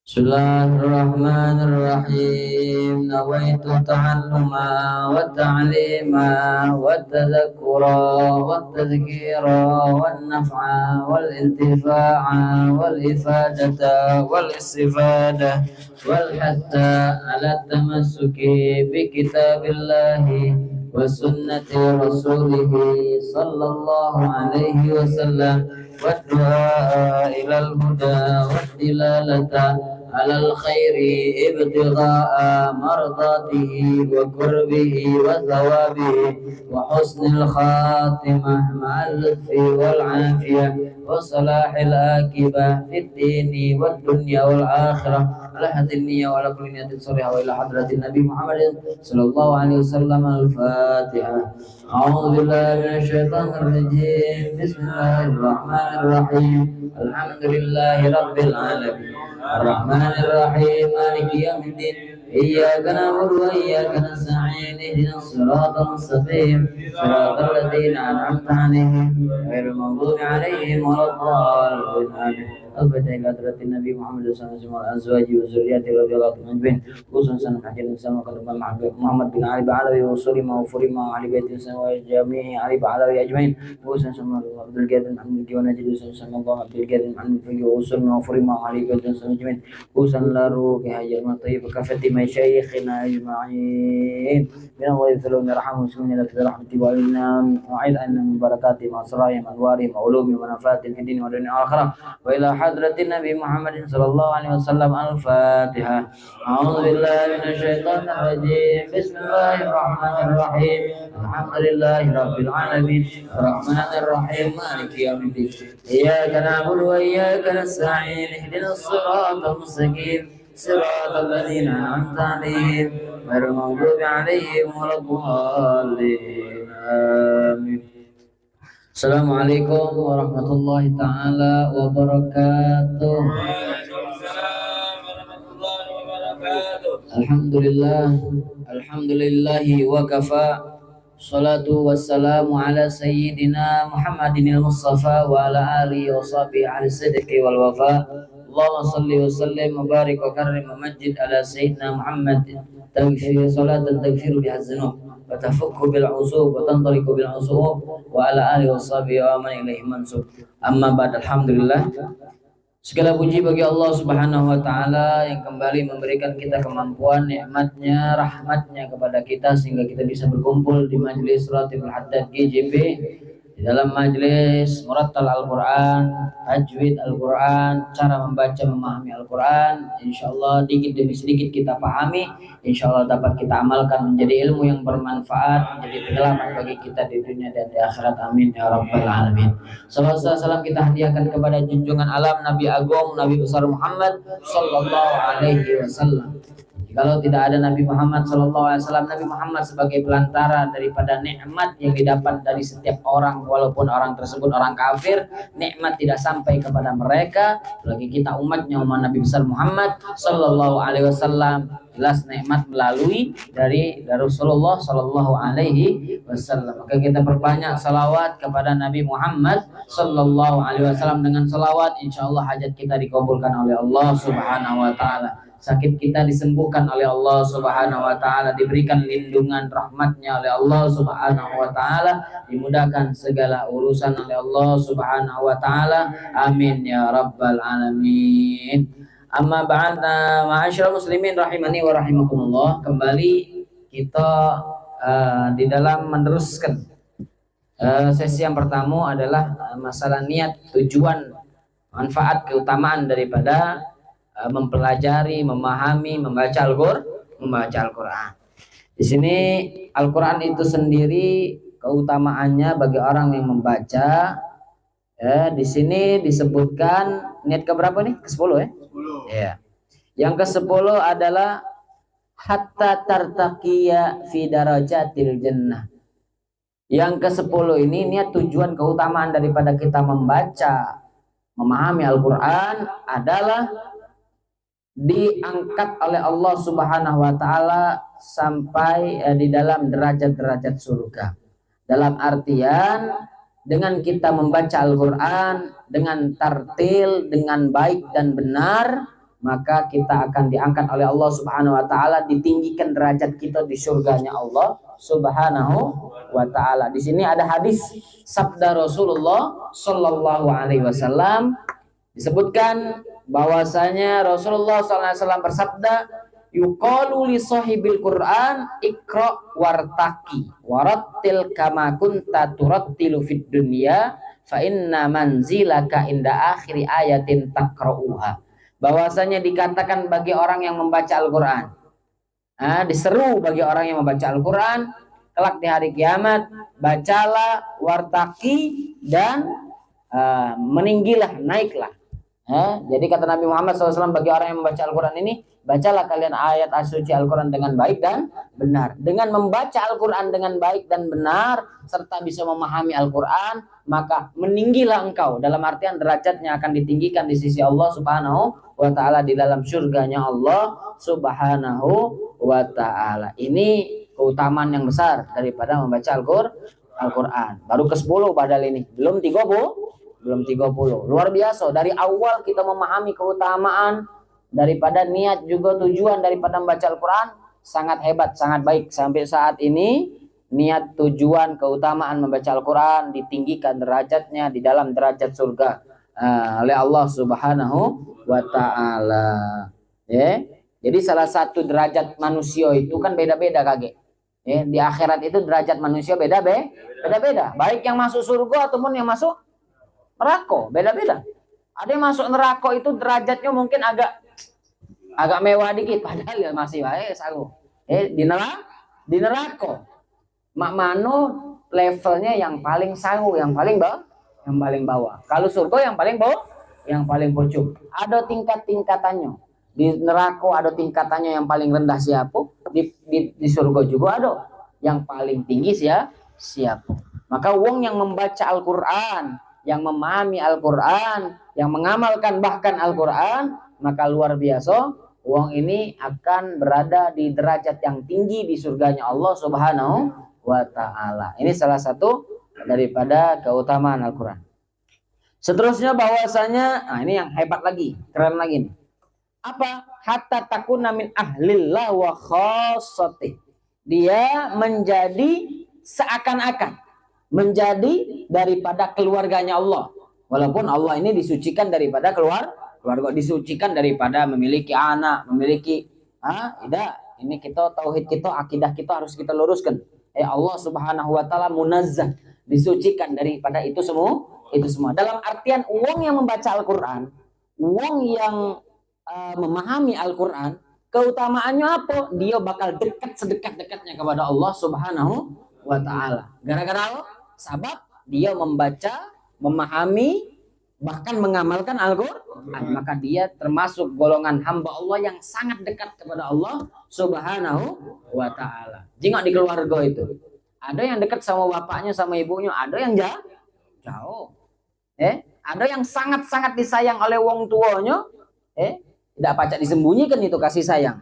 Bismillahirrahmanirrahim. Nawaitu ta'alluma wa ta'lima wa tadhakkura wa tadhkira wa naf'a wal intifa'a wal ifadata wal istifada wal hatta ala tamassuki bi kitabillahi wa sunnati rasulihi sallallahu alaihi wasallam wa du'a ilal huda wa dilalata على الخير ابتغاء مرضاته وقربه وثوابه وحسن الخاتمة مع اللطف والعافية وصلاح العاقبة في الدين والدنيا والآخرة على حد النية وعلى كل نية صالحة وإلى حضرة النبي محمد صلى الله عليه وسلم. الفاتحة. أعوذ بالله من الشيطان الرجيم. بسم الله الرحمن الرحيم. الحمد لله رب العالمين الرحمن الرحيم مالك يوم الدين إياك نعبد وإياك نستعين اهدنا الصراط المستقيم صراط الذين أنعمت عليهم غير المغضوب عليهم ولا الضالين آمين. الفتح إلى حضرة النبي محمد صلى الله عليه وسلم وأزواجه وذريته رضي الله عنهم أجمعين خصوصا حجر الإنسان وقدم محمد بن علي بعلوي وصولي وفريم وعلي بيت الإنسان وجميع علي بعلوي أجمعين خصوصا عبد القادر محمد ونجد وسلم الله عبد القادر محمد فقيه وصولي وفريم وعلي بيت الإنسان أجمعين خصوصا لروح حجر طيب كافة مشايخنا أجمعين من الله يسلم يرحمه وسلم إلى رحمته وعيد أن من بركاتهم أسرارهم أنوارهم علومهم ونفاتهم في الدين والدنيا والآخرة وإلى حضرة النبي محمد صلى الله عليه وسلم. الفاتحة. أعوذ بالله من الشيطان الرجيم. بسم الله الرحمن الرحيم. الحمد لله رب العالمين الرحمن الرحيم مالك يوم الدين إياك نعبد وإياك نستعين اهدنا الصراط المستقيم صراط الذين أنعمت عليهم غير المغضوب عليهم ولا الضالين آمين. Assalamualaikum warahmatullahi ta'ala wabarakatuh. Alhamdulillahi wa kafa. Salatu wassalamu ala sayyidina Muhammadinil Mustafa wa ala alihi wa sahbihi ahli sidqi wal wafa. Allahumma salli wa sallim wa barik wa karrim wa majid ala sayyidina Muhammad. Tagfir salatan tagfiru biha dzunub wa tafukku bil usub wa tantaliqu bil usub wa ala alihi washabihi wa man ilaihi mansub. Amma ba'd. Alhamdulillah, segala puji bagi Allah Subhanahu wa taala yang kembali memberikan kita kemampuan, nikmatnya, rahmatnya kepada kita sehingga kita bisa berkumpul di majelis Ratibul Haddad GJP di dalam majelis murattal Al-Quran, tajwid Al-Quran, cara membaca memahami Al-Quran. Insyaallah dikit demi sedikit kita pahami, insyaallah dapat kita amalkan menjadi ilmu yang bermanfaat, menjadi penyelamat bagi kita di dunia dan di akhirat. Amin ya rabbal alamin. Salawat salam kita hadiahkan kepada junjungan alam Nabi Agung, Nabi besar Muhammad sallallahu alaihi wasallam. Kalau tidak ada Nabi Muhammad sallallahu alaihi wasallam, Nabi Muhammad sebagai pelantara daripada nikmat yang didapat dari setiap orang, walaupun orang tersebut orang kafir, nikmat tidak sampai kepada mereka. Lagi kita umatnya, umat Nabi besar Muhammad sallallahu alaihi wasallam, jelas nikmat melalui dari Rasulullah sallallahu alaihi wasallam. Maka kita perbanyak salawat kepada Nabi Muhammad sallallahu alaihi wasallam. Dengan salawat insyaallah hajat kita dikabulkan oleh Allah Subhanahu wa taala. Sakit kita disembuhkan oleh Allah Subhanahu wa taala, diberikan lindungan rahmatnya oleh Allah Subhanahu wa taala, dimudahkan segala urusan oleh Allah Subhanahu wa taala. Amin ya rabbal alamin. Amma ba'da, ma'asyiral muslimin rahimani wa rahimakumullah. Kembali kita di dalam meneruskan sesi yang pertama adalah masalah niat, tujuan, manfaat, keutamaan daripada mempelajari, memahami, membaca Al-Quran. Di sini Al-Quran itu sendiri keutamaannya bagi orang yang membaca. Di sini disebutkan niat keberapa nih? Ke-10 ya? 10. Ya. Yang ke-10 adalah hatta tartaqiya fi darajatil jannah. Yang ke-10 ini niat, tujuan, keutamaan daripada kita membaca, memahami Al-Quran adalah diangkat oleh Allah Subhanahu wa taala sampai di dalam derajat-derajat surga. Dalam artian dengan kita membaca Al-Quran dengan tartil, dengan baik dan benar, maka kita akan diangkat oleh Allah Subhanahu wa taala, ditinggikan derajat kita di surganya Allah Subhanahu wa taala. Di sini ada hadis sabda Rasulullah sallallahu alaihi wasallam, disebutkan bahwasanya Rasulullah sallallahu alaihi wasallam bersabda, yuqalu li sahibil Qur'an iqra wartaqi warattil kama kunta turattilu fid dunya fa inna manzilaka inda akhiri ayatin taqra'uha. Bahwasanya dikatakan bagi orang yang membaca Al-Quran, diseru bagi orang yang membaca Al-Quran kelak di hari kiamat, bacalah wartaqi dan meninggilah, naiklah. Jadi kata Nabi Muhammad SAW bagi orang yang membaca Al-Quran ini, bacalah kalian ayat suci Al-Quran dengan baik dan benar. Dengan membaca Al-Quran dengan baik dan benar serta bisa memahami Al-Quran, maka meninggilah engkau, dalam artian derajatnya akan ditinggikan di sisi Allah Subhanahu wa ta'ala, di dalam surganya Allah Subhanahu wa ta'ala. Ini keutamaan yang besar daripada membaca Al-Quran. Baru ke-10 padahal ini, belum 30. Luar biasa. Dari awal kita memahami keutamaan daripada niat juga tujuan daripada membaca Al-Quran, sangat hebat, sangat baik. Sampai saat ini niat, tujuan, keutamaan membaca Al-Quran ditinggikan derajatnya di dalam derajat surga oleh Allah Subhanahu wa ta'ala. Jadi salah satu derajat manusia itu kan beda-beda kage. Di akhirat itu derajat manusia beda-beda. Baik yang masuk surga ataupun yang masuk neraka, beda-beda. Ada yang masuk neraka itu derajatnya mungkin agak mewah dikit, padahal ya masih baik saru. Di neraka mak mano levelnya yang paling saru, yang paling bawah. Kalau surga yang paling bawah, yang paling pucuk. Ada tingkat-tingkatannya. Di neraka ada tingkatannya, yang paling rendah siapa? Di surga juga ada yang paling tinggi siapa? Maka wong yang membaca Al-Quran, yang memahami Al-Quran, yang mengamalkan bahkan Al-Quran, maka luar biasa, wong ini akan berada di derajat yang tinggi di surganya Allah Subhanahu wa ta'ala. Ini salah satu daripada keutamaan Al-Quran. Seterusnya bahwasanya, ini yang hebat lagi, keren lagi nih. Apa? Hatta takuna min ahlillah wa khassati. Dia menjadi seakan-akan menjadi daripada keluarganya Allah. Walaupun Allah ini disucikan daripada keluarga, disucikan daripada memiliki anak, memiliki tidak. Ini kita tauhid kita, akidah kita harus kita luruskan. Allah Subhanahu wa taala munazzah, disucikan daripada itu semua. Dalam artian wong yang membaca Al-Qur'an, wong yang memahami Al-Qur'an, keutamaannya apa? Dia bakal dekat sedekat-dekatnya kepada Allah Subhanahu wa ta'ala. Gara-gara apa? Sebab dia membaca, memahami, bahkan mengamalkan Al-Qur'an, maka dia termasuk golongan hamba Allah yang sangat dekat kepada Allah Subhanahu wa ta'ala. Jika di keluarga itu ada yang dekat sama bapaknya, sama ibunya, ada yang jauh. Ada yang sangat-sangat disayang oleh wong tuanya, tidak pacak disembunyikan itu kasih sayang.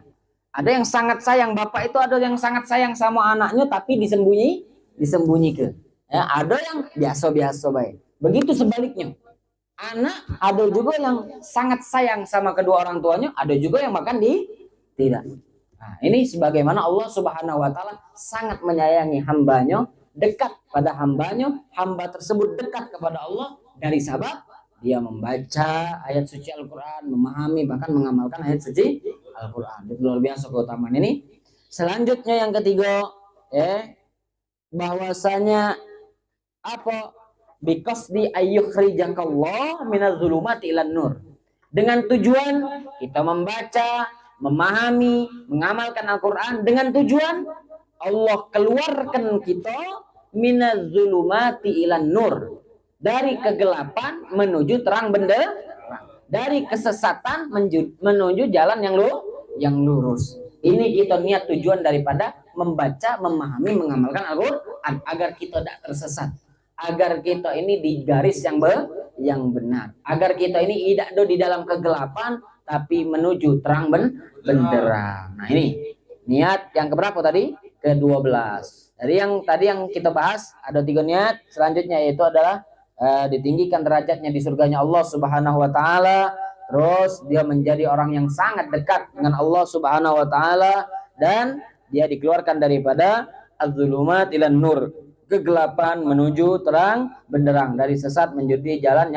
Ada yang sangat sayang bapak itu, ada yang sangat sayang sama anaknya tapi disembunyikan. Ada yang biasa-biasa baik. Begitu sebaliknya. Anak ada juga yang sangat sayang sama kedua orang tuanya, ada juga yang bahkan tidak. Nah, ini sebagaimana Allah Subhanahu wa taala sangat menyayangi hambanya, dekat pada hambanya, hamba tersebut dekat kepada Allah dari sebab dia membaca ayat suci Al-Quran, memahami bahkan mengamalkan ayat suci Al-Quran. Itu luar biasa keutamaan ini. Selanjutnya yang ketiga, bahwasanya apa? Biqasdi ayyukhrijakallah minadz-zulumati ilan nur. Dengan tujuan kita membaca, memahami, mengamalkan Al-Quran, dengan tujuan Allah keluarkan kita minadz-zulumati ilan nur, dari kegelapan menuju terang benderang, dari kesesatan menuju jalan yang lurus. Ini kita niat tujuan daripada membaca, memahami, mengamalkan Al-Quran, agar kita tidak tersesat, agar kita ini di garis yang benar, agar kita ini tidak ada di dalam kegelapan tapi menuju terang benderang. Nah, ini niat yang keberapa tadi? Ke-12. Dari yang tadi yang kita bahas ada 3 niat. Selanjutnya yaitu adalah ditinggikan derajatnya di surganya Allah Subhanahu wa taala, terus dia menjadi orang yang sangat dekat dengan Allah Subhanahu wa taala, dan dia dikeluarkan daripada az-zulumat ilan nur, kegelapan menuju terang benderang, dari sesat menjadi jalan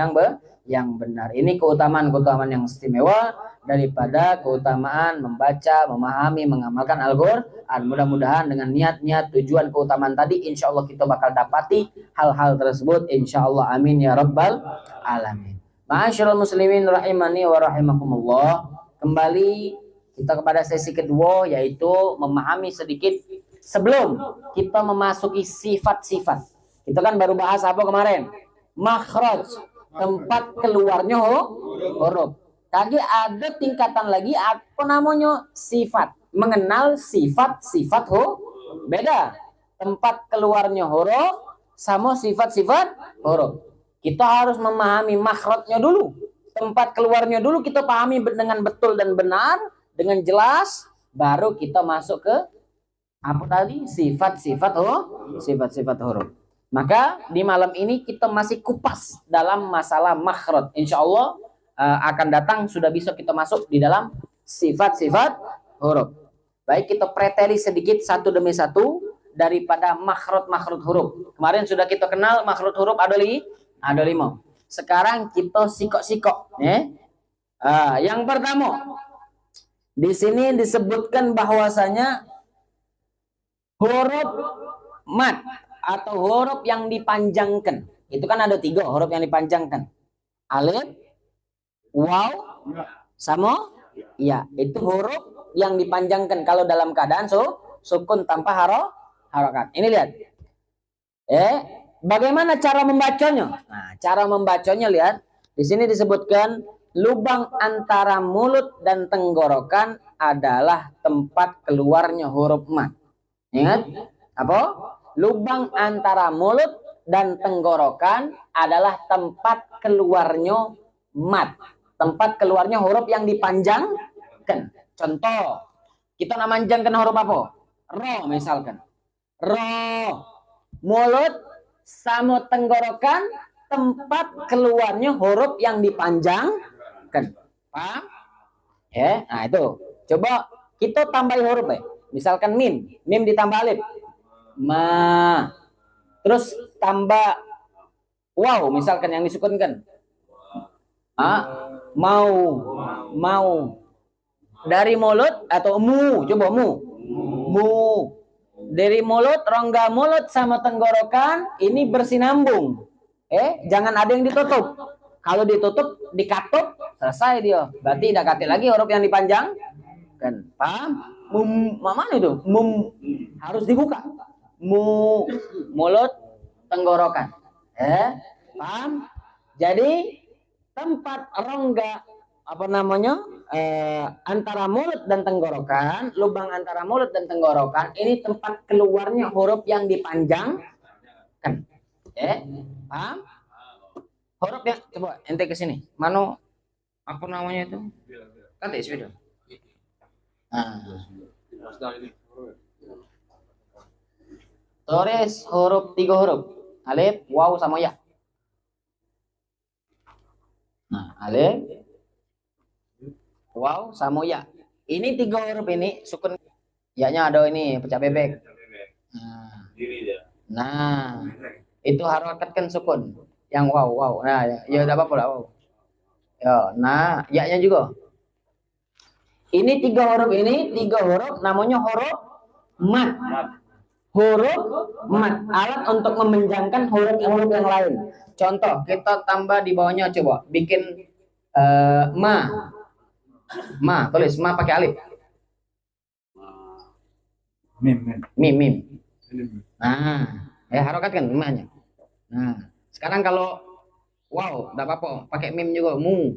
yang benar. Ini keutamaan-keutamaan yang istimewa daripada keutamaan membaca, memahami, mengamalkan Al-Qur'an. Mudah-mudahan dengan niat-niat tujuan keutamaan tadi, insya Allah kita bakal dapati hal-hal tersebut, insya Allah. Amin ya rabbal alamin. Ma'asyiral muslimin rahimani wa rahimakumullah. Kembali kita kepada sesi kedua, yaitu memahami sedikit sebelum kita memasuki sifat-sifat. Kita kan baru bahas apa kemarin? Makhraj, tempat keluarnya huruf. Tadi ada tingkatan lagi, apa namanya? Sifat. Mengenal sifat-sifat beda. Tempat keluarnya huruf sama sifat-sifat huruf. Kita harus memahami makhrajnya dulu. Tempat keluarnya dulu kita pahami dengan betul dan benar, dengan jelas, baru kita masuk ke apa tadi? Sifat-sifat huruf. Maka di malam ini kita masih kupas dalam masalah makhraj. Insya Allah akan datang sudah bisa kita masuk di dalam sifat-sifat huruf. Baik, kita preteli sedikit satu demi satu daripada makhraj huruf. Kemarin sudah kita kenal makhraj huruf ada 5. Sekarang kita sikok-sikok. Yang pertama, di sini disebutkan bahwasanya huruf mat atau huruf yang dipanjangkan. Itu kan ada 3 huruf yang dipanjangkan. Alif, waw, sama ya. Itu huruf yang dipanjangkan kalau dalam keadaan sukun tanpa harokat. Ini lihat. Bagaimana cara membacanya? Nah, cara membacanya lihat. Di sini disebutkan lubang antara mulut dan tenggorokan adalah tempat keluarnya huruf mat. Ingat? Apa? Lubang antara mulut dan tenggorokan adalah tempat keluarnya mat. Tempat keluarnya huruf yang dipanjangkan. Contoh, kita memanjangkan huruf apa? Ro misalkan. Ro. Mulut sama tenggorokan tempat keluarnya huruf yang dipanjangkan. Paham? Nah itu. Coba kita tambahin huruf ya. Misalkan mim. Mim ditambah alif. Ma. Terus tambah waw misalkan yang disukunkan. Mau. Dari mulut atau mu. Coba mu. Mu. Dari mulut, rongga mulut sama tenggorokan ini bersinambung. Jangan ada yang ditutup. Kalau ditutup, dikatup, selesai dia. Berarti tidak kati lagi huruf yang dipanjang. Kan, paham? Mana itu? Harus dibuka. Mulut, tenggorokan. Paham? Jadi tempat rongga apa namanya? Antara mulut dan tenggorokan, lubang antara mulut dan tenggorokan ini tempat keluarnya huruf yang dipanjangkan. Paham? Huruf yang coba ente ke sini. Mana apa namanya itu? Kan sudah. Tulis huruf 3 huruf. Alif, waw sama ya. Nah, alif, waw sama ya. Ini 3 huruf ini sukun. Ya-nya ada ini pecah bebek. Nah, itu harokatkan sukun. Yang waw. Nah, ya enggak apa-apa lah waw. Nah, ya-nya juga. Ini 3 huruf ini, 3 huruf namanya huruf mat. Huruf mat, alat untuk memanjangkan huruf-huruf yang lain. Contoh, kita tambah di bawahnya coba, bikin ma, tulis ma pakai alif. Mim. Nah, harokatkan ma-nya. Nah, sekarang kalau wow, enggak apa-apa, pakai mim juga, mu.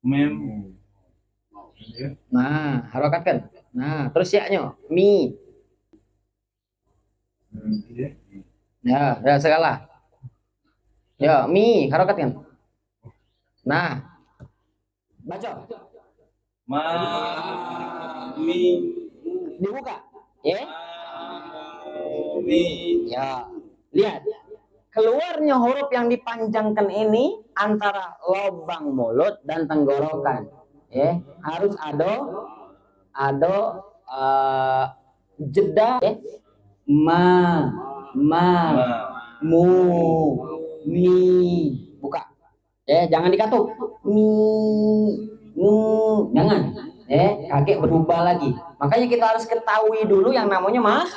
Mim. Nah, harokatkan. Nah, terus ya-nya mi. Ya, segala. Ya, mi, harokatkan. Nah, baca. Ma, mi. Dibuka. Mi. Ya, lihat. keluarnya huruf yang dipanjangkan ini antara lubang mulut dan tenggorokan. Ya, harus ada jeda ya. Ma, mu, mi, buka. Ya, jangan dikatuk. Jangan. Kakek berubah lagi. Makanya kita harus ketahui dulu yang namanya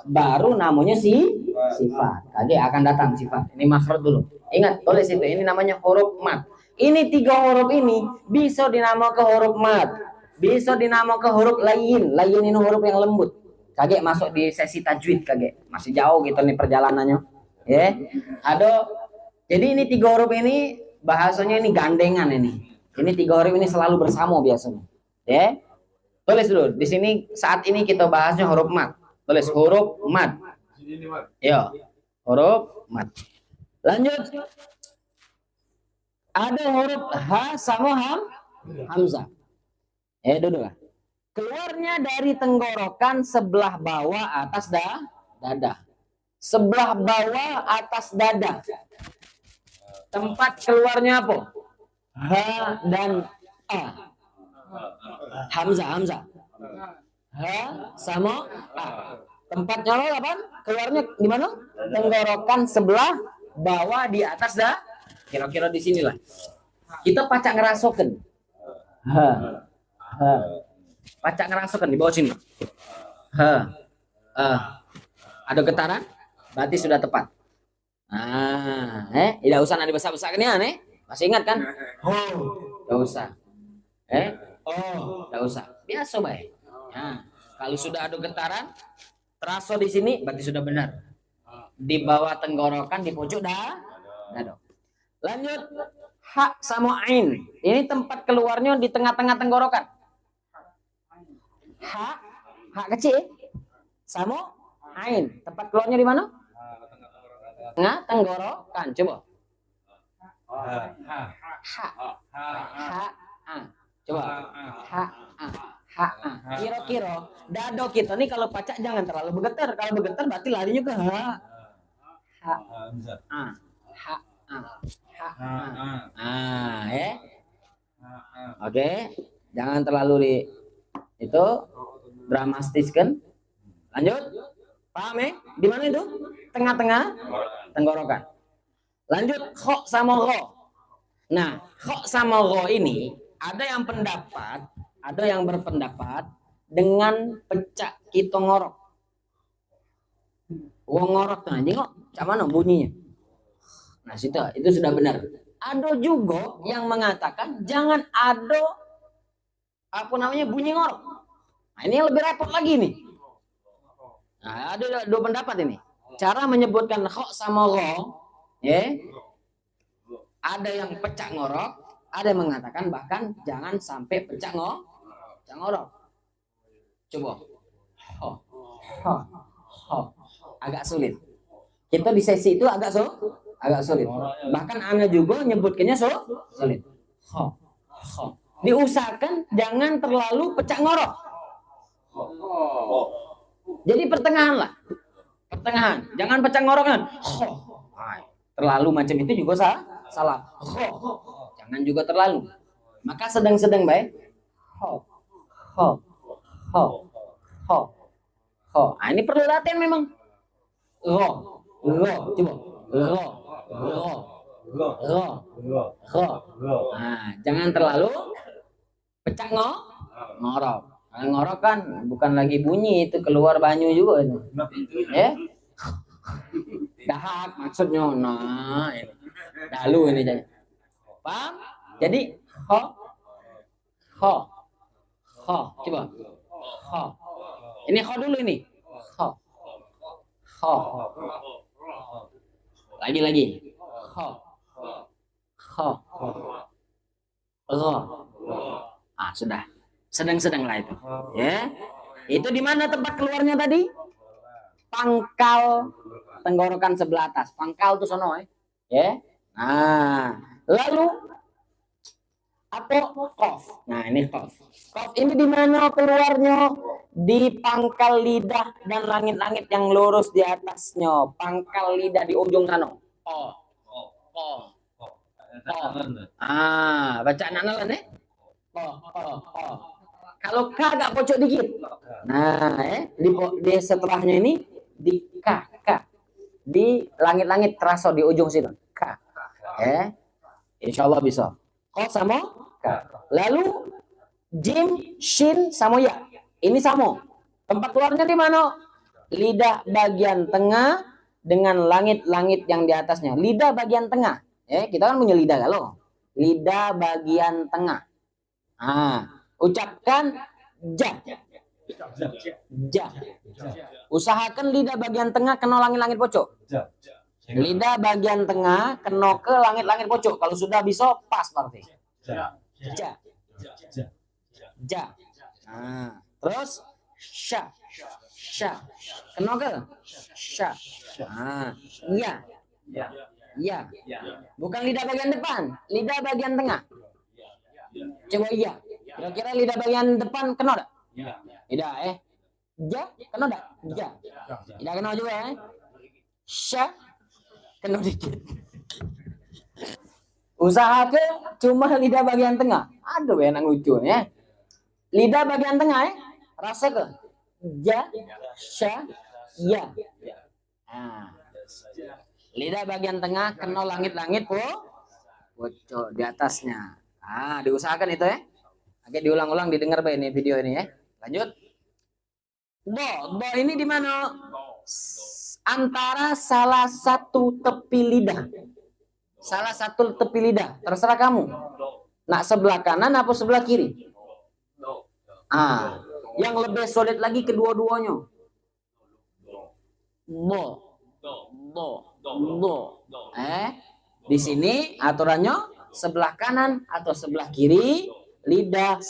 baru namanya sifat. Kakek akan datang sifat. Ini makhraj dulu. Ingat, tulis itu. Ini namanya huruf mat. Ini 3 huruf ini bisa dinamakan huruf mat. Bisa dinamakan huruf lain. Lain ini huruf yang lembut. Kakek masuk di sesi tajwid, kakek. Masih jauh gitu nih perjalanannya. Ya. Jadi ini 3 huruf ini bahasanya ini gandengan ini. Ini 3 huruf ini selalu bersama biasanya. Ya. Tulis dulu. Di sini saat ini kita bahasnya huruf mat. Tulis huruf mat. Ya. Huruf mat. Lanjut. Ada huruf ha sama hamzah. Duduk lah. Keluarnya dari tenggorokan sebelah bawah atas dada. Sebelah bawah atas dada. Tempat keluarnya apa? Ha dan a. Hamzah. Ha sama a. Tempatnya lo apa? Keluarnya di mana? Tenggorokan sebelah bawah di atas kira-kira di sinilah. Kita pacak ngerasokan. Ha. Pacak ngerasakan di bawah sini. Ada getaran, berarti sudah tepat. Tidak usah nanti besar-besar ini aneh. Masih ingat kan? Tidak usah. Tidak usah. Biasa baik. Kalau sudah ada getaran, terasa di sini, berarti sudah benar. Di bawah tenggorokan, di pojok dada. Lanjut, ha sama ain. Ini tempat keluarnya di tengah-tengah tenggorokan. Ha kecil sama ain. Tempat keluarnya di mana? Tengah tenggorokan. Coba. Coba. Kira-kira dado kita nih kalau pacak jangan terlalu bergetar. Kalau bergetar berarti larinya ke Oke. Jangan terlalu itu dramatiskan. Lanjut. Paham ya? Di mana itu? Tengah-tengah tenggorokan. Lanjut kho sama ro. Nah, kho sama ro ini ada yang berpendapat dengan pecak kita ngorok. Wong ngorok tuh anjing kok. Cak mana bunyinya? Nah, itu sudah benar. Ada juga yang mengatakan jangan ada bunyi ngorok. Nah, ini yang lebih repot lagi nih. Nah, ada 2 pendapat ini. Cara menyebutkan kho sama ro, ya. Ada yang pecah ngorok, ada yang mengatakan bahkan jangan sampai pecah ngorok. Coba. Agak sulit. Kita di sesi itu agak sulit. Bahkan Anda juga nyebutkannya sulit. Diusahakan jangan terlalu pecah ngorok. Jadi pertengahan lah. Jangan pecah ngorok kan. Terlalu macam itu juga salah. Jangan juga terlalu. Maka sedang-sedang baik. Nah, ini perlu latihan memang. Coba. Nah, jangan terlalu pecah ngorok. Ngorok kan bukan lagi bunyi, itu keluar banyu juga itu. Ya. Dahak maksudnya. Nah, ini. Dalu ini jadi. Paham? Jadi coba. Ini dulu ini. Lagi. Sudah. Sedang-sedang lah itu. Ya. Itu di mana tempat keluarnya tadi? Pangkal tenggorokan sebelah atas. Pangkal tuh sono ya. Nah, lalu apa qaf? Nah, ini qaf. Qaf ini di mana keluarnya? Di pangkal lidah dan langit-langit yang lurus di atasnya. Pangkal lidah di ujung sana. O. O. Bacaan anak nelan O. Kalau K agak pojok dikit. Nah, di setelahnya ini di K. Di langit-langit terasa di ujung situ. K. Insya Allah bisa. Ko sama K. Lalu Jim, Shin, sama Ya. Ini sama. Tempat keluarnya di mana? Lidah bagian tengah dengan langit-langit yang di atasnya. Lidah bagian tengah. Kita kan punya lidah kalau. Lidah bagian tengah. Ucapkan ja. Ja. Usahakan lidah bagian tengah kena langit-langit pojok. Lidah bagian tengah kena ke langit-langit pojok. Kalau sudah bisa pas berarti. Ja. Ja. Terus sya. Kena ke? Sya. Ya. Bukan lidah bagian depan, lidah bagian tengah. Coba iya. Kira-kira lidah bagian depan kena enggak? Tidak, Ja, kena enggak? Ja. Tidak kena juga, Sya, kena dikit. Usahakan cuma lidah bagian tengah. Aduh, enak lucu ya. Lidah bagian tengah, rasa ke? Ja, Sya, Ya. Lidah bagian tengah kena langit-langit pojok di atasnya. Diusahakan itu ya. Oke, diulang-ulang didengar ini video ini ya. Lanjut. Do ini di mana? Antara salah satu tepi lidah. Salah satu tepi lidah, terserah kamu. Nak sebelah kanan apa sebelah kiri? Yang lebih solid lagi kedua-duanya. Do. Di sini aturannya sebelah kanan atau sebelah kiri, lidah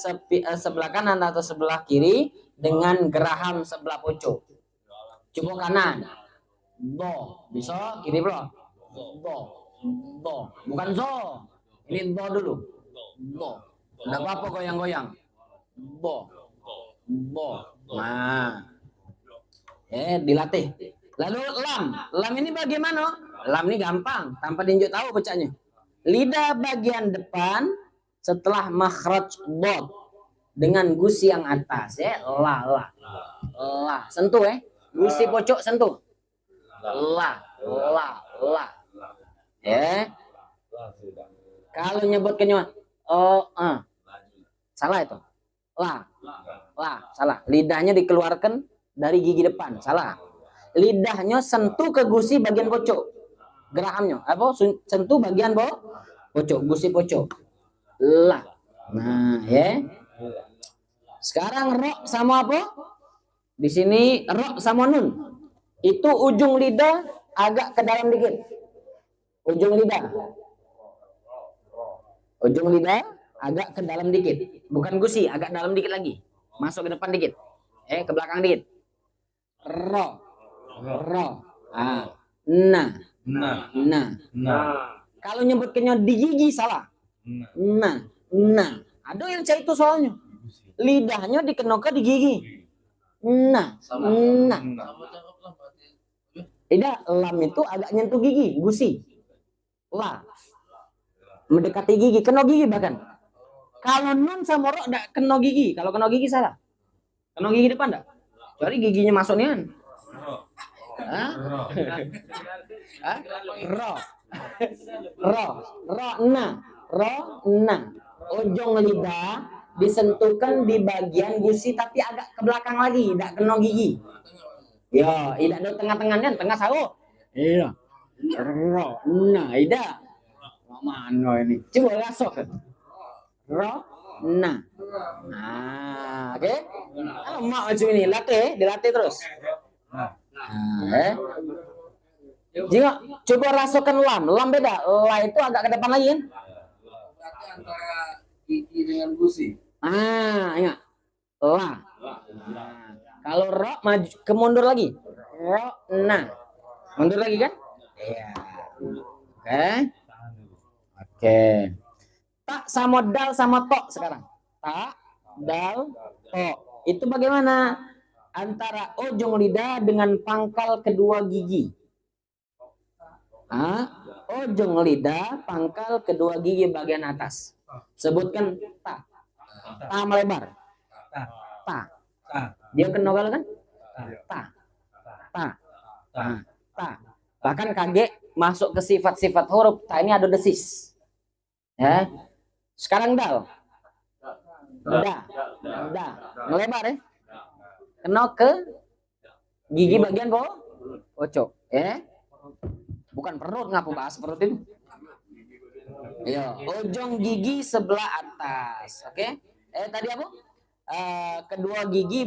sebelah kanan atau sebelah kiri dengan geraham sebelah pojok. Coba kanan. Do. Bisa kiri bro. Do. Bukan zo. Ini do dulu. Do. Enggak apa-apa goyang-goyang. Do. Nah. Dilatih. Lalu lam ini bagaimana? Lam ini gampang, tanpa diunjuk tahu bacanya. Lidah bagian depan setelah makhraj dot dengan gusi yang atas la. Sentuh gusi pojok sentuh. La. Kalau nyebutkannya salah itu. La. Salah. Lidahnya dikeluarkan dari gigi depan, salah. Lidahnya sentuh ke gusi bagian pojok. Gerahamnya sentuh bagian pojok, gusi pojok. La. Nah, Sekarang ro sama apa? Di sini ro sama nun. Itu ujung lidah agak ke dalam dikit. Ujung lidah agak ke dalam dikit. Bukan gusi, agak dalam dikit lagi. Masuk ke depan dikit. Ke belakang dikit. Ro. Nah. Kalau nyebutkannya di gigi salah. Nah. Ada yang cari itu soalnya. Lidahnya dikenoka di gigi. Nah. Tidak, lam itu agak nyentuh gigi, gusi. La. Mendekati gigi, kena gigi bahkan. Kalau nun sama ro enggak kena gigi. Kalau kena gigi salah. Kena gigi depan enggak? Jadi giginya masuknya. Ro, nah. Ujung lidah disentuhkan di bagian gusi tapi agak ke belakang lagi, tidak kena gigi. Ya, tidak ada tengah-tengahnya, tengah sawo. Iya. Ro, nah, tidak. Mana ini? Coba rasok. Ro, nah. Oke. Mak macam ini, dilatih terus. Jika coba rasakan lam beda. La itu agak ke depan lagi kan? Antara gigi dengan gusi. Ingat. La. Kalau ro maju ke mundur lagi. Ro, nah. Mundur lagi kan? Iya. Oke. Tak sama dal sama tok sekarang. Tak, dal, tok. Itu bagaimana? Antara ujung lidah dengan pangkal kedua gigi. ujung lidah pangkal kedua gigi bagian atas. Sebutkan ta. Ta melebar. Ta. Dia kena galau kan? Ta. Ta. Nah, ta. Bahkan kage masuk ke sifat-sifat huruf. Ta ini ada desis. Ya. Sekarang dal. Da. Da. Melebar ya. Kena ke gigi bagian pojok. Ya. Bukan perut, ngapa bahas perut itu? Iya, ujung gigi sebelah atas. Oke. Tadi apa? Kedua gigi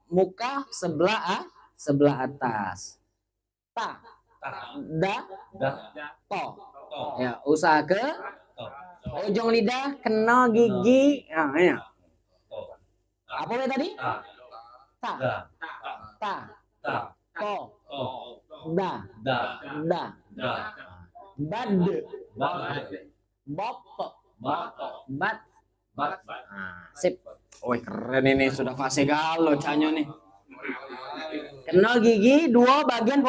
muka sebelah atas. Ta. Da. To. Ya, usaha ke ujung lidah kena gigi. Nah, ya. Apa tadi? Ta. Ta. To. Da. Bad. Bop. Bat. Sip. Oh, keren ini, sudah fase galau canyo nih. Kena gigi dua bagian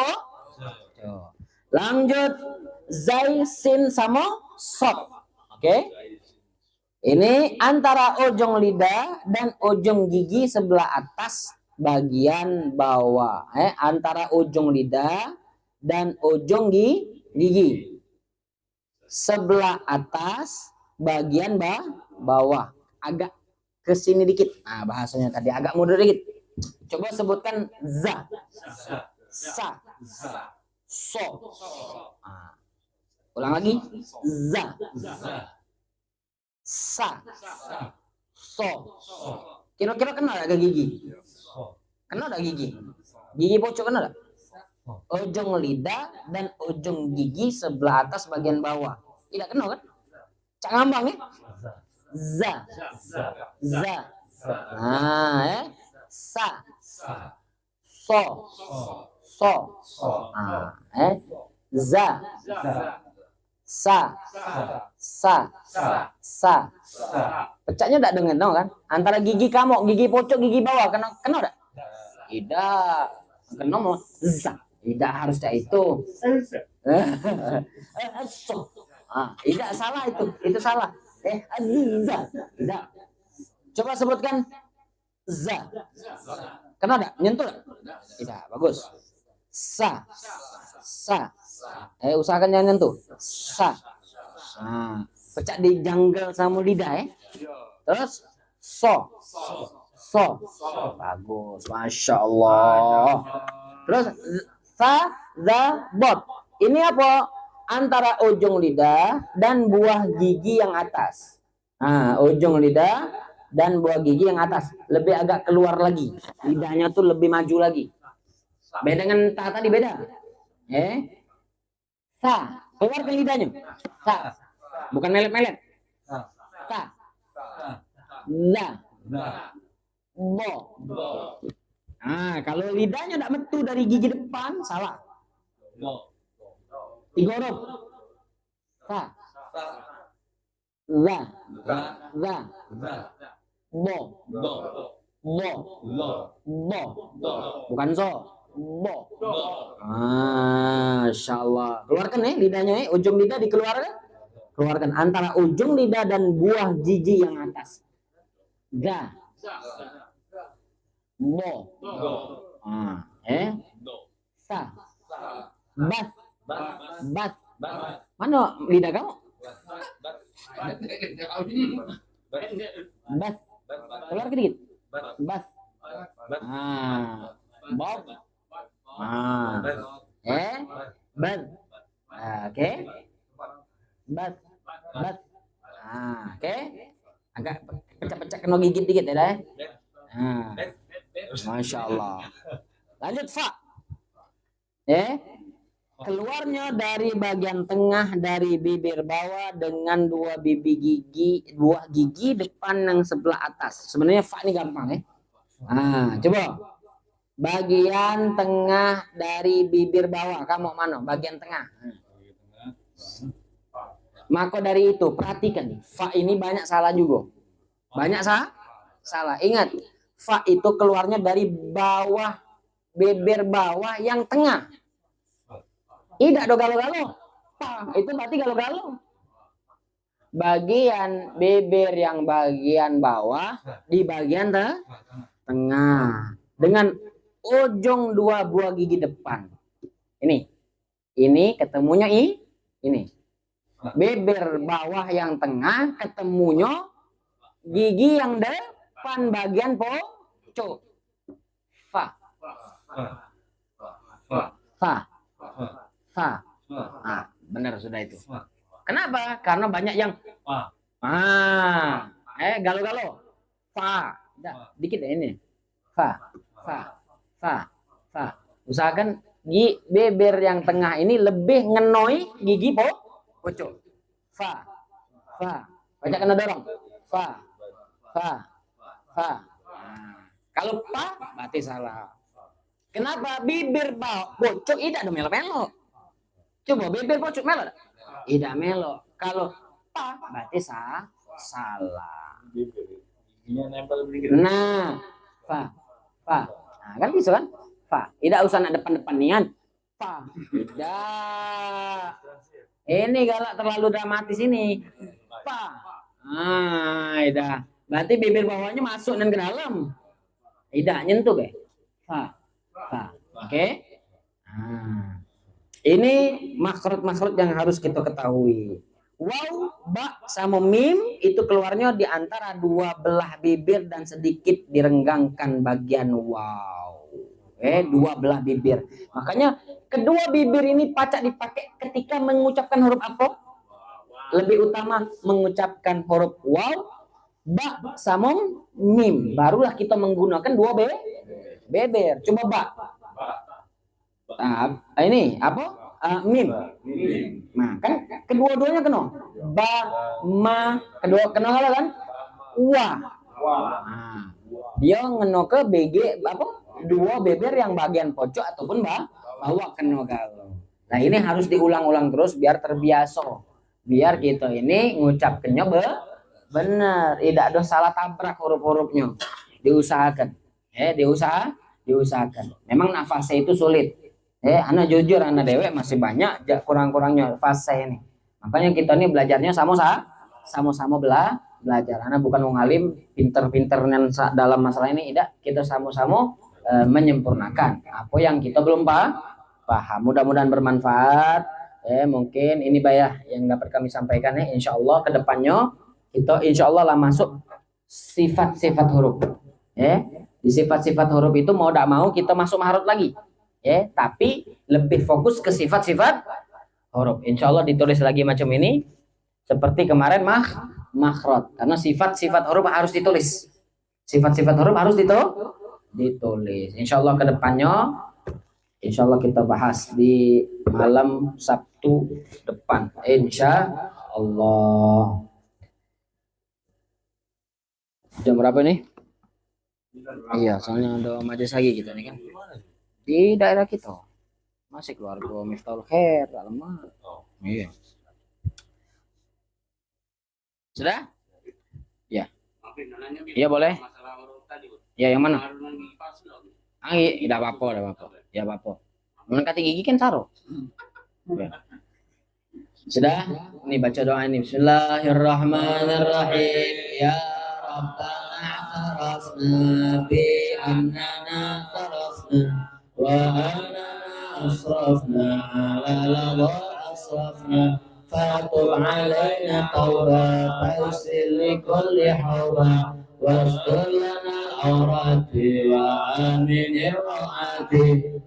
lanjut zai sin sama sot. Oke. Ini antara ujung lidah dan ujung gigi sebelah atas bagian bawah. Antara ujung lidah dan ujung gigi sebelah atas bagian bawah, agak ke sini dikit. Nah, bahasanya tadi agak mundur dikit. Coba sebutkan za, sa, so. Nah, ulang lagi. Za, sa, so. Kira-kira kenal gak gigi? Kenal gak gigi? Gigi pojok kenal gak? Ujung lidah dan ujung gigi sebelah atas bagian bawah. Tidak kenal kan? Cak ngambang ya? Za. Za. Nah, sa. So. So. Nah, za. Sa. Sa. Sa. Pecahnya tidak dengan no kan? Antara gigi kamu, gigi pojok, gigi bawah, kenal enggak? Tidak. Kenal mau za. Tidak harusnya itu. So. Tidak salah itu. Itu salah. Za. Tidak. Coba sebutkan za. Kenal enggak? Nyentuh enggak? Tidak. Bagus. Sa. Sa. Usahakan jangan nyentuh. Sa. Pecah di janggal sama lidah ya. Terus so. So. Bagus. Masya Allah. Terus sa, za, bot. Ini apa? Antara ujung lidah dan buah gigi yang atas. Nah, ujung lidah dan buah gigi yang atas. Lebih agak keluar lagi. Lidahnya tuh lebih maju lagi. Beda dengan ta tadi beda. Sa. Keluar ke lidahnya. Sa. Bukan melet-melet. Sa. Za. Bo. Nah, kalau lidahnya tidak metu dari gigi depan, salah. 3 huruf. Sa. Za. Za. Bo. Bo. Bo. Bukan so. Bo. Masya Allah. Keluarkan ya lidahnya ya. Ujung lidah dikeluarkan. Keluarkan antara ujung lidah dan buah gigi yang atas. Ga. Bo. Sa. Bat. Bat. Mana lidah kamu? Bat. Keluar sedikit. Bat. Bob. Bat. Oke. Bat. Bat. Oke. Agak pecah-pecah kena gigit dikit ya. Masya Allah. Lanjut fa. Keluarnya dari bagian tengah dari bibir bawah dengan buah gigi depan yang sebelah atas. Sebenarnya fa ini gampang ya. Coba bagian tengah dari bibir bawah, kamu mana? Bagian tengah. Maka dari itu perhatikan nih, fa ini banyak salah juga. Banyak salah. Ingat, fa itu keluarnya dari bawah bibir bawah yang tengah. Tidak do galo-galo. Pa, itu berarti galau-galau. Bagian bibir yang bagian bawah di bagian tengah dengan ujung dua buah gigi depan. Ini ketemunya ini. Bibir bawah yang tengah ketemunya gigi yang depan bagian pojok. Fa. Fa. Fa. Nah, benar sudah itu. Kenapa? Karena banyak yang galau-galau. Fa. Dikit deh ini. Fa. Usahakan bibir yang tengah ini lebih ngenoi gigi pojok. Fa. Baca kena dorong. Fa. Nah, kalau pa berarti salah. Kenapa bibir pojok tidak ada melo-melo? Coba bibir pojok melo. Tidak melo. Kalau pa berarti salah. Nah, fa. Nah, kan bisa kan? Fa. Tidak usah nak depan-depan nian. Fa. Tidak. Ini galak terlalu dramatis ini. Fa. Tidak. Berarti bibir bawahnya masuk dan ke dalam. Tidak nyentuh ke? Fa. Oke. Nah. Ini makhraj yang harus kita ketahui. Waw, ba sama mim itu keluarnya di antara dua belah bibir dan sedikit direnggangkan bagian waw. Dua belah bibir. Makanya kedua bibir ini pacak dipakai ketika mengucapkan huruf apa? Lebih utama mengucapkan huruf waw, ba sama mim. Barulah kita menggunakan dua bibir. Coba ba. Nah, ini apa? Mim. Nah, kan kedua-duanya kena. Ba, ma, kedua kena kan? Wa. Nah, dia ngeno ke BG apa? Dua bibir yang bagian pojok ataupun bawah kena galau. Nah, ini harus diulang-ulang terus biar terbiasa. Biar kita ini ngucapkannya benar, tidak ada salah tabrak huruf-hurufnya. Diusahakan. Diusahakan. Memang nafasnya itu sulit. Anak jujur, anak dewek masih banyak kurang-kurangnya fase ini. Makanya kita ini belajarnya sama-sama belajar. Anak bukan mengalim pinter-pinter dalam masalah ini, tidak. Kita sama-sama menyempurnakan apa yang kita belum paham. Mudah-mudahan bermanfaat. Mungkin ini yang dapat kami sampaikan ya. Insya Allah kedepannya kita insya Allah lah masuk sifat-sifat huruf. Di sifat-sifat huruf itu mau tidak mau kita masuk mahraj lagi. Tapi lebih fokus ke sifat-sifat huruf. Insya Allah ditulis lagi macam ini. Seperti kemarin makhraj. Karena sifat-sifat huruf harus ditulis. Sifat-sifat huruf harus ditulis. Insya Allah kedepannya, insya Allah kita bahas di malam Sabtu depan. Insya Allah. Jam berapa nih? Iya, soalnya ada majelis lagi kita nih kan. Di daerah kita masih keluarga Miftahul Khair lama. Iya. Sudah? Ya. Iya boleh. Ya yang mana? Tidak apa-apa. Ya apa-apa. Mengangkat gigi kan taruh. Ya. Sudah? Ini baca doa ini. Bismillahirrahmanirrahim. Ya Rabbana tarafna bi annana tarafna وأنا أسرفنا على لظى أسرفنا فاطب علينا توبة فاغسل لكل حوبة واستر لنا العورات وآمن الروعات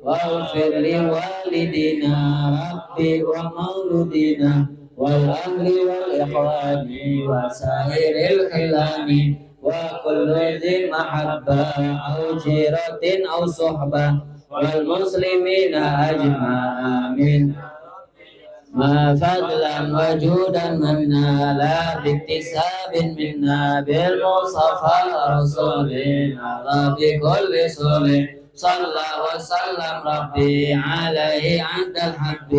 واغفر لوالدينا ربي ومولودينا والأهل والإخوان وسائر الخلان وكل ذي محبة أو جيرة أو صحبة والمسلمين أجمعين ما فضلا وجودا منا لا باكتساب منا بالمصطفى رسولنا بكل سول صلى وسلم ربي عليه عند الحب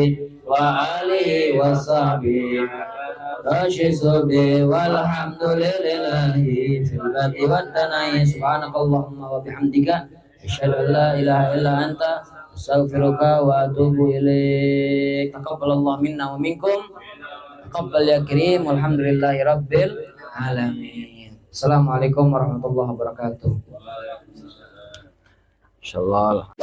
وآله وصحبه راشد به والحمد لله في البدء والثناء سبحانك اللهم وبحمدك أشهد أن لا إله إلا أنت أستغفرك وأتوب إليك. bihamdik. Taqabbalallahu minna wa minkum. Taqabbal ya karim. Walhamdulillahi rabbil alamin. Assalamualaikum warahmatullahi wabarakatuh. Insyaallah.